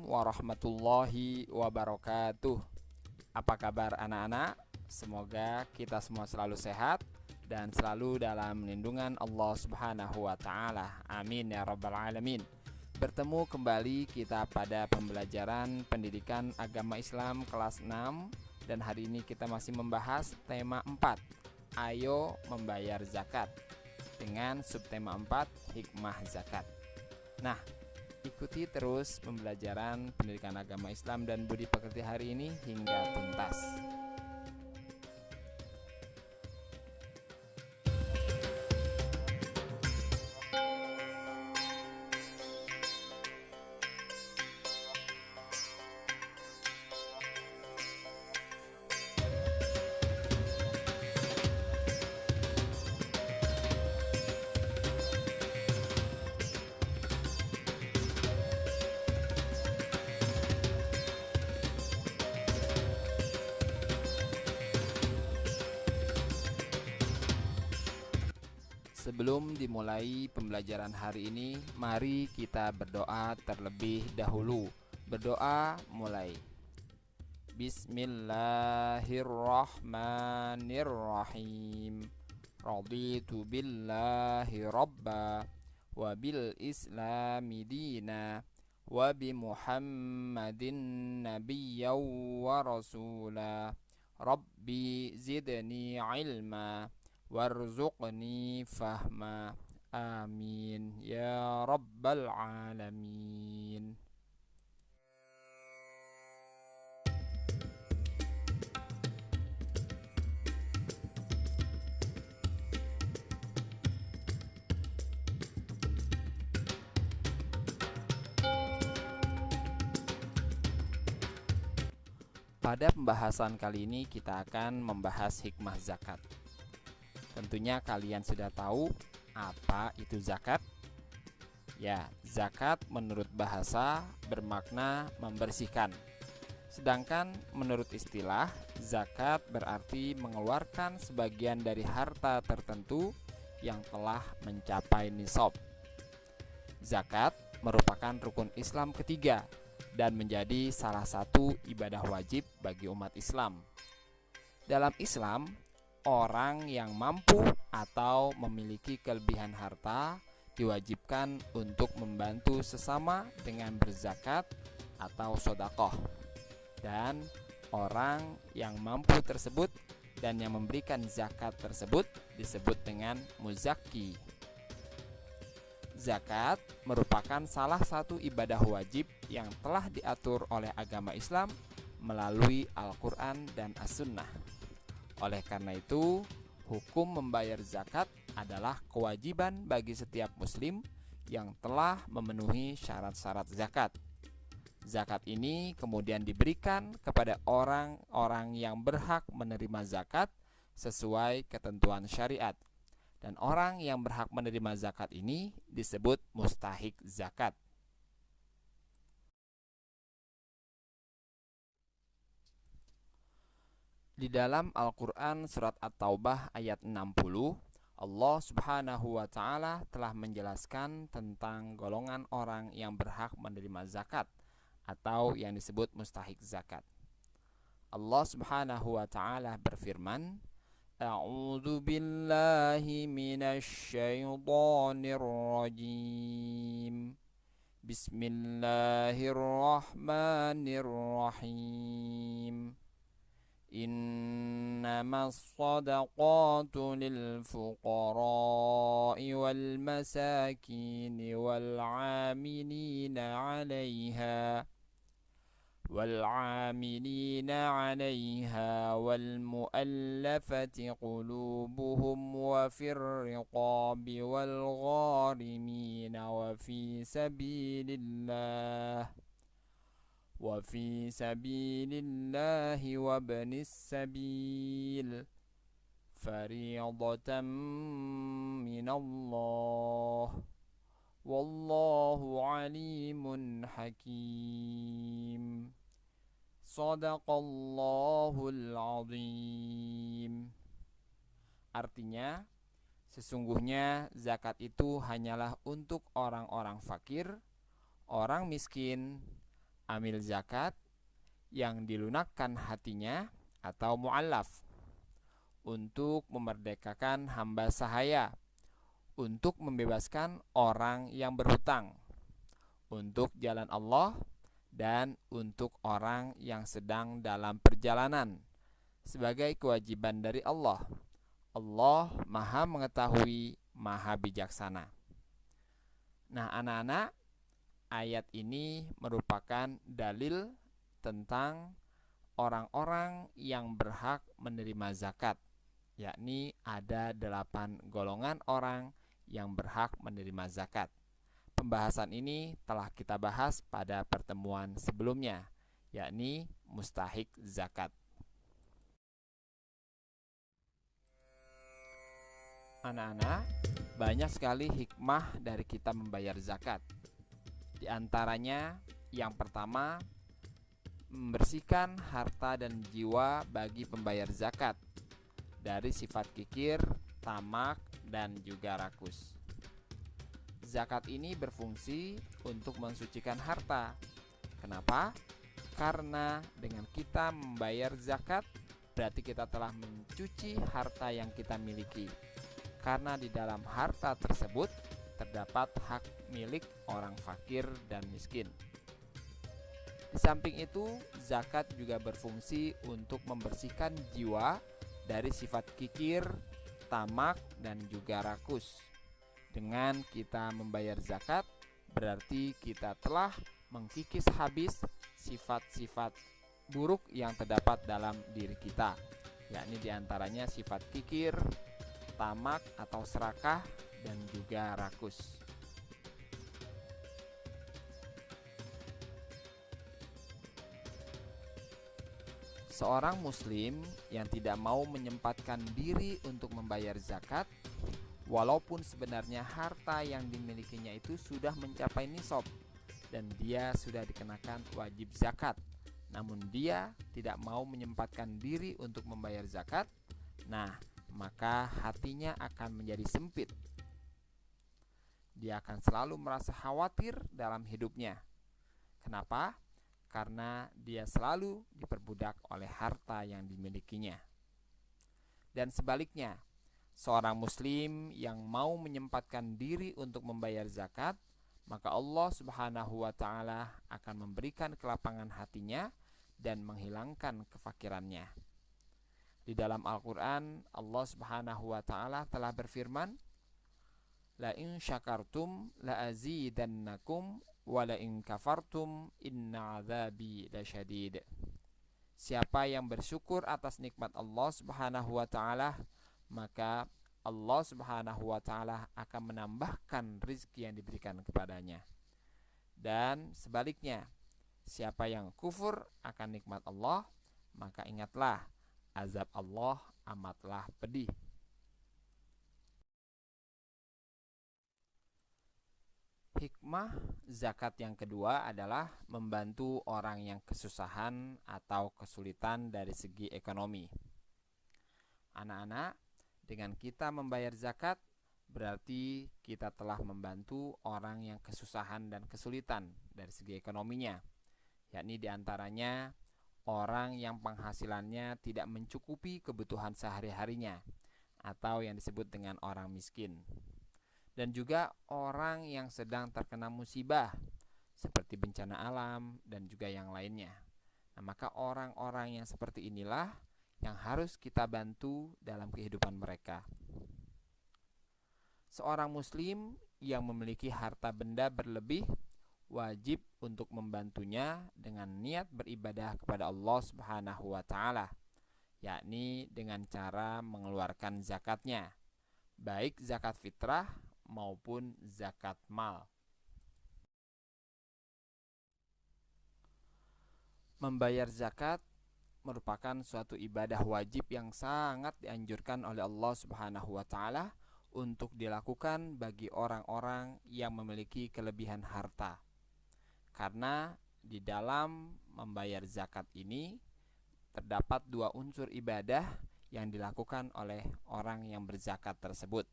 warahmatullahi wabarakatuh. Apa kabar anak-anak? Semoga kita semua selalu sehat dan selalu dalam lindungan Allah Subhanahu wa Ta'ala. Amin ya Rabbal 'Alamin. Bertemu kembali kita pada pembelajaran pendidikan agama Islam kelas 6, dan hari ini kita masih membahas tema 4, ayo membayar zakat, dengan subtema 4, hikmah zakat. Nah, ikuti terus pembelajaran pendidikan agama Islam dan budi pekerti hari ini hingga tuntas. Sebelum dimulai pembelajaran hari ini, mari kita berdoa terlebih dahulu. Berdoa mulai. Bismillahirrahmanirrahim. Raditu billahi rabba wa bil islami dina wa bi Muhammadin nabiyyan wa rasula. Rabbi zidni ilma warzuqni fahma. Amin ya rabbal alamin. Pada pembahasan kali ini kita akan membahas hikmah zakat. Tentunya kalian sudah tahu apa itu zakat? Ya, zakat menurut bahasa bermakna membersihkan. Sedangkan menurut istilah, zakat berarti mengeluarkan sebagian dari harta tertentu yang telah mencapai nisab. Zakat merupakan rukun Islam ketiga dan menjadi salah satu ibadah wajib bagi umat Islam. Dalam Islam, orang yang mampu atau memiliki kelebihan harta diwajibkan untuk membantu sesama dengan berzakat atau sedekah. Dan orang yang mampu tersebut dan yang memberikan zakat tersebut disebut dengan muzaki. Zakat merupakan salah satu ibadah wajib yang telah diatur oleh agama Islam melalui Al-Quran dan As-Sunnah. Oleh karena itu, hukum membayar zakat adalah kewajiban bagi setiap muslim yang telah memenuhi syarat-syarat zakat. Zakat ini kemudian diberikan kepada orang-orang yang berhak menerima zakat sesuai ketentuan syariat. Dan orang yang berhak menerima zakat ini disebut mustahik zakat. Di dalam Al-Quran surat At-Taubah ayat 60, Allah Subhanahu wa Ta'ala telah menjelaskan tentang golongan orang yang berhak menerima zakat atau yang disebut mustahik zakat. Allah Subhanahu wa Ta'ala berfirman, A'udzu billahi minasy syaithanir rajim. Bismillahirrahmanirrahim. إنما الصدقات للفقراء والمساكين والعاملين عليها والمؤلفة قلوبهم وفي الرقاب والغارمين وفي سبيل الله وابن السبيل فريضة من الله والله عليم حكيم. Shadaqallahul azim. Artinya, sesungguhnya zakat itu hanyalah untuk orang-orang fakir, orang miskin, amil zakat yang dilunakkan hatinya atau mu'allaf, untuk memerdekakan hamba sahaya, untuk membebaskan orang yang berhutang, untuk jalan Allah, dan untuk orang yang sedang dalam perjalanan, sebagai kewajiban dari Allah. Allah Maha Mengetahui, Maha Bijaksana. Nah, anak-anak, ayat ini merupakan dalil tentang orang-orang yang berhak menerima zakat, yakni ada 8 golongan orang yang berhak menerima zakat. Pembahasan ini telah kita bahas pada pertemuan sebelumnya, yakni mustahik zakat. Anak-anak, banyak sekali hikmah dari kita membayar zakat. Di antaranya, yang pertama, membersihkan harta dan jiwa bagi pembayar zakat dari sifat kikir, tamak, dan juga rakus. Zakat ini berfungsi untuk mensucikan harta. Kenapa? Karena dengan kita membayar zakat, berarti kita telah mencuci harta yang kita miliki. Karena di dalam harta tersebut terdapat hak milik orang fakir dan miskin. Di samping itu, zakat juga berfungsi untuk membersihkan jiwa dari sifat kikir, tamak, dan juga rakus. Dengan kita membayar zakat, berarti kita telah mengkikis habis sifat-sifat buruk yang terdapat dalam diri kita, yakni diantaranya sifat kikir, tamak atau serakah, dan juga rakus. Seorang muslim yang tidak mau menyempatkan diri untuk membayar zakat, walaupun sebenarnya harta yang dimilikinya itu sudah mencapai nisab dan dia sudah dikenakan wajib zakat, namun dia tidak mau menyempatkan diri untuk membayar zakat, nah, maka hatinya akan menjadi sempit. Dia akan selalu merasa khawatir dalam hidupnya. Kenapa? Karena dia selalu diperbudak oleh harta yang dimilikinya. Dan sebaliknya, seorang muslim yang mau menyempatkan diri untuk membayar zakat, maka Allah Subhanahu wa Ta'ala akan memberikan kelapangan hatinya dan menghilangkan kefakirannya. Di dalam Al-Quran, Allah Subhanahu wa Ta'ala telah berfirman, La in syakartum la azidannakum wa la in kafartum inna azabi lasyadid. Siapa yang bersyukur atas nikmat Allah Subhanahu wa Ta'ala, maka Allah Subhanahu wa Ta'ala akan menambahkan rizki yang diberikan kepadanya. Dan sebaliknya, siapa yang kufur akan nikmat Allah, maka ingatlah, azab Allah amatlah pedih. Hikmah zakat yang kedua adalah membantu orang yang kesusahan atau kesulitan dari segi ekonomi. Anak-anak, dengan kita membayar zakat, berarti kita telah membantu orang yang kesusahan dan kesulitan dari segi ekonominya, yakni diantaranya orang yang penghasilannya tidak mencukupi kebutuhan sehari-harinya, atau yang disebut dengan orang miskin. Dan juga orang yang sedang terkena musibah, seperti bencana alam dan juga yang lainnya. Nah, maka orang-orang yang seperti inilah yang harus kita bantu dalam kehidupan mereka. Seorang muslim yang memiliki harta benda berlebih wajib untuk membantunya dengan niat beribadah kepada Allah Subhanahu wa Ta'ala, yakni dengan cara mengeluarkan zakatnya, baik zakat fitrah maupun zakat mal. Membayar zakat merupakan suatu ibadah wajib yang sangat dianjurkan oleh Allah Subhanahu wa Ta'ala untuk dilakukan bagi orang-orang yang memiliki kelebihan harta. Karena di dalam membayar zakat ini terdapat 2 unsur ibadah yang dilakukan oleh orang yang berzakat tersebut,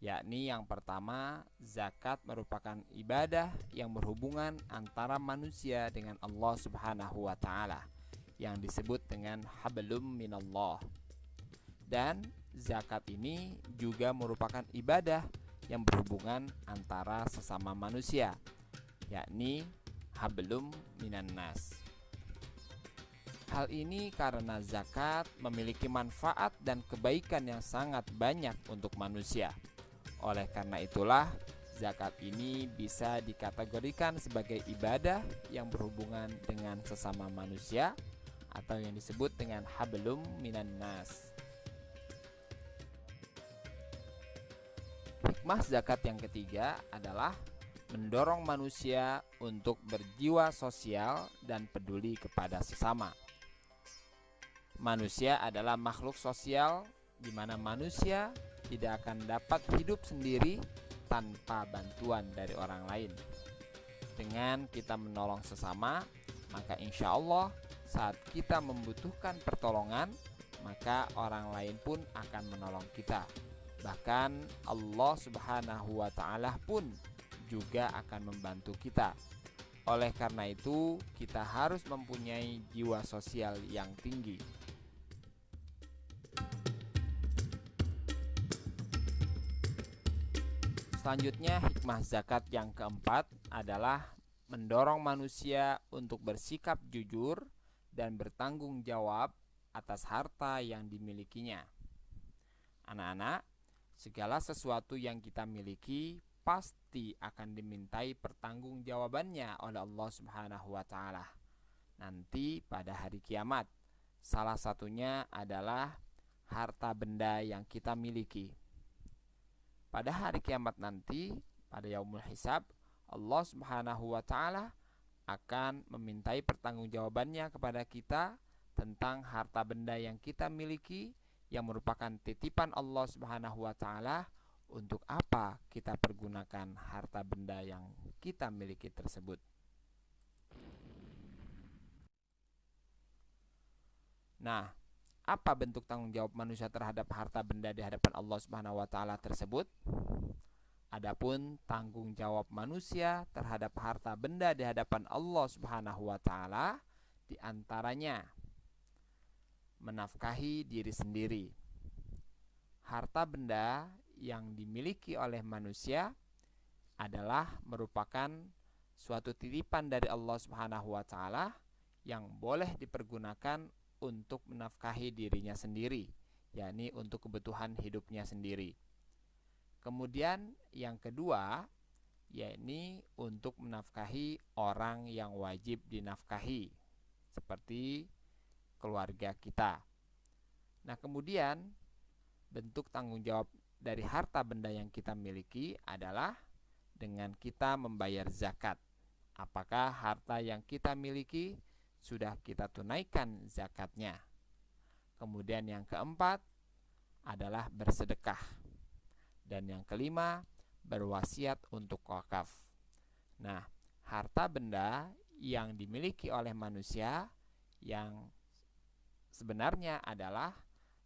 yakni yang pertama, zakat merupakan ibadah yang berhubungan antara manusia dengan Allah Subhanahu wa taala yang disebut dengan hablum minallah. Dan zakat ini juga merupakan ibadah yang berhubungan antara sesama manusia, yakni hablum minannas. Hal ini karena zakat memiliki manfaat dan kebaikan yang sangat banyak untuk manusia. Oleh karena itulah, zakat ini bisa dikategorikan sebagai ibadah yang berhubungan dengan sesama manusia atau yang disebut dengan hablum minannas. Hikmah zakat yang ketiga adalah mendorong manusia untuk berjiwa sosial dan peduli kepada sesama. Manusia adalah makhluk sosial di mana manusia tidak akan dapat hidup sendiri tanpa bantuan dari orang lain. Dengan kita menolong sesama, maka insya Allah saat kita membutuhkan pertolongan, maka orang lain pun akan menolong kita. Bahkan Allah Subhanahu wa taala pun juga akan membantu kita. Oleh karena itu, kita harus mempunyai jiwa sosial yang tinggi. Selanjutnya, hikmah zakat yang keempat adalah mendorong manusia untuk bersikap jujur dan bertanggung jawab atas harta yang dimilikinya. Anak-anak, segala sesuatu yang kita miliki pasti akan dimintai pertanggungjawabannya oleh Allah Subhanahu wa taala nanti pada hari kiamat. Salah satunya adalah harta benda yang kita miliki. Pada hari kiamat nanti, pada yaumul hisab, Allah Subhanahu wa taala akan memintai pertanggungjawabannya kepada kita tentang harta benda yang kita miliki yang merupakan titipan Allah Subhanahu wa taala. Untuk apa kita pergunakan harta benda yang kita miliki tersebut? Nah, apa bentuk tanggung jawab manusia terhadap harta benda di hadapan Allah Subhanahu wa taala tersebut? Adapun tanggung jawab manusia terhadap harta benda di hadapan Allah Subhanahu wa taala di antaranya menafkahi diri sendiri. Harta benda yang dimiliki oleh manusia adalah merupakan suatu titipan dari Allah Subhanahu wa taala yang boleh dipergunakan untuk menafkahi dirinya sendiri, yakni untuk kebutuhan hidupnya sendiri. Kemudian yang kedua, yakni untuk menafkahi orang yang wajib dinafkahi, seperti keluarga kita. Nah, kemudian bentuk tanggung jawab dari harta benda yang kita miliki adalah dengan kita membayar zakat. Apakah harta yang kita miliki sudah kita tunaikan zakatnya? Kemudian yang keempat adalah bersedekah. Dan yang kelima, berwasiat untuk wakaf. Nah, harta benda yang dimiliki oleh manusia yang sebenarnya adalah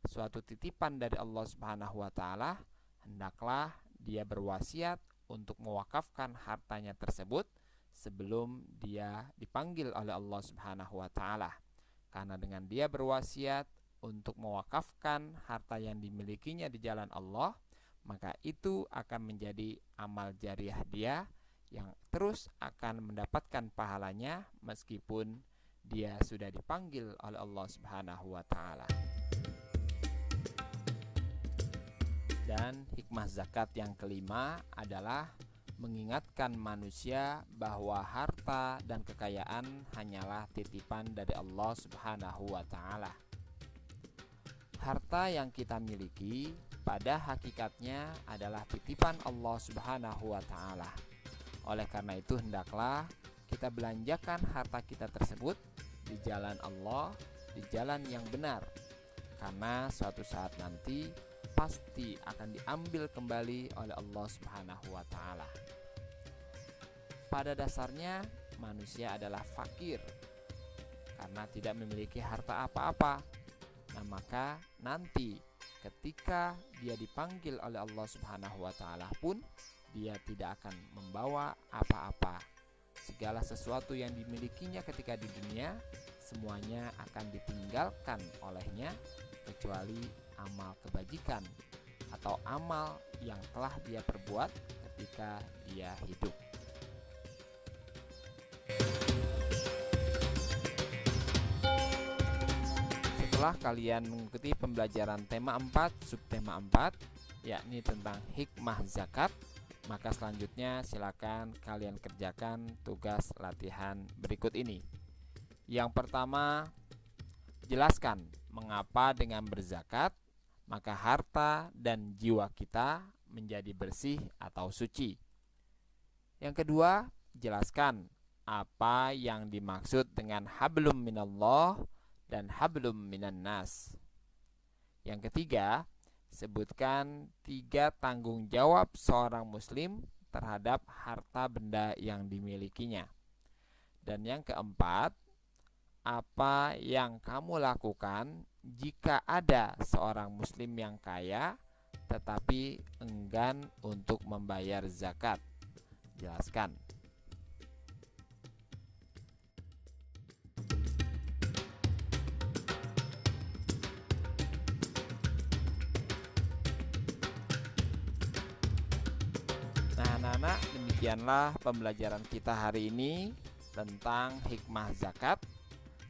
suatu titipan dari Allah Subhanahu wa taala, hendaklah dia berwasiat untuk mewakafkan hartanya tersebut sebelum dia dipanggil oleh Allah Subhanahu wa taala. Karena dengan dia berwasiat untuk mewakafkan harta yang dimilikinya di jalan Allah, maka itu akan menjadi amal jariah dia yang terus akan mendapatkan pahalanya meskipun dia sudah dipanggil oleh Allah Subhanahu wa taala. Dan hikmah zakat yang kelima adalah mengingatkan manusia bahwa harta dan kekayaan hanyalah titipan dari Allah Subhanahu wa taala. Harta yang kita miliki pada hakikatnya adalah titipan Allah Subhanahu wa taala. Oleh karena itu hendaklah kita belanjakan harta kita tersebut di jalan Allah, di jalan yang benar. Karena suatu saat nanti pasti akan diambil kembali oleh Allah Subhanahu wa taala. Pada dasarnya manusia adalah fakir karena tidak memiliki harta apa-apa. Nah, maka nanti ketika dia dipanggil oleh Allah Subhanahu wa Ta'ala pun dia tidak akan membawa apa-apa. Segala sesuatu yang dimilikinya ketika di dunia semuanya akan ditinggalkan olehnya kecuali amal kebajikan atau amal yang telah dia perbuat ketika dia hidup. Setelah kalian mengikuti pembelajaran tema 4, subtema 4, yakni tentang hikmah zakat, maka selanjutnya silakan kalian kerjakan tugas latihan berikut ini. Yang pertama, jelaskan mengapa dengan berzakat, maka harta dan jiwa kita menjadi bersih atau suci. Yang kedua, jelaskan apa yang dimaksud dengan hablum minallah dan hablum minan nas. Yang ketiga, sebutkan 3 tanggung jawab seorang muslim terhadap harta benda yang dimilikinya. Dan yang keempat, apa yang kamu lakukan jika ada seorang muslim yang kaya tetapi enggan untuk membayar zakat? Jelaskan. Nah, anak-anak, demikianlah pembelajaran kita hari ini tentang hikmah zakat.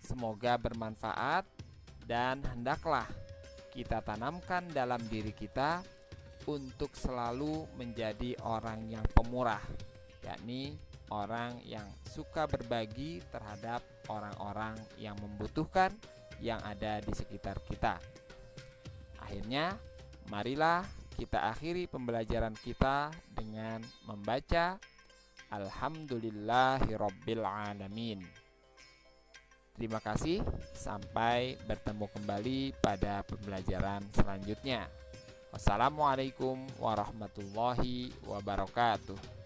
Semoga bermanfaat dan hendaklah kita tanamkan dalam diri kita untuk selalu menjadi orang yang pemurah, yakni orang yang suka berbagi terhadap orang-orang yang membutuhkan yang ada di sekitar kita. Akhirnya, marilah kita akhiri pembelajaran kita dengan membaca Alhamdulillahirabbil alamin. Terima kasih, sampai bertemu kembali pada pembelajaran selanjutnya. Wassalamualaikum warahmatullahi wabarakatuh.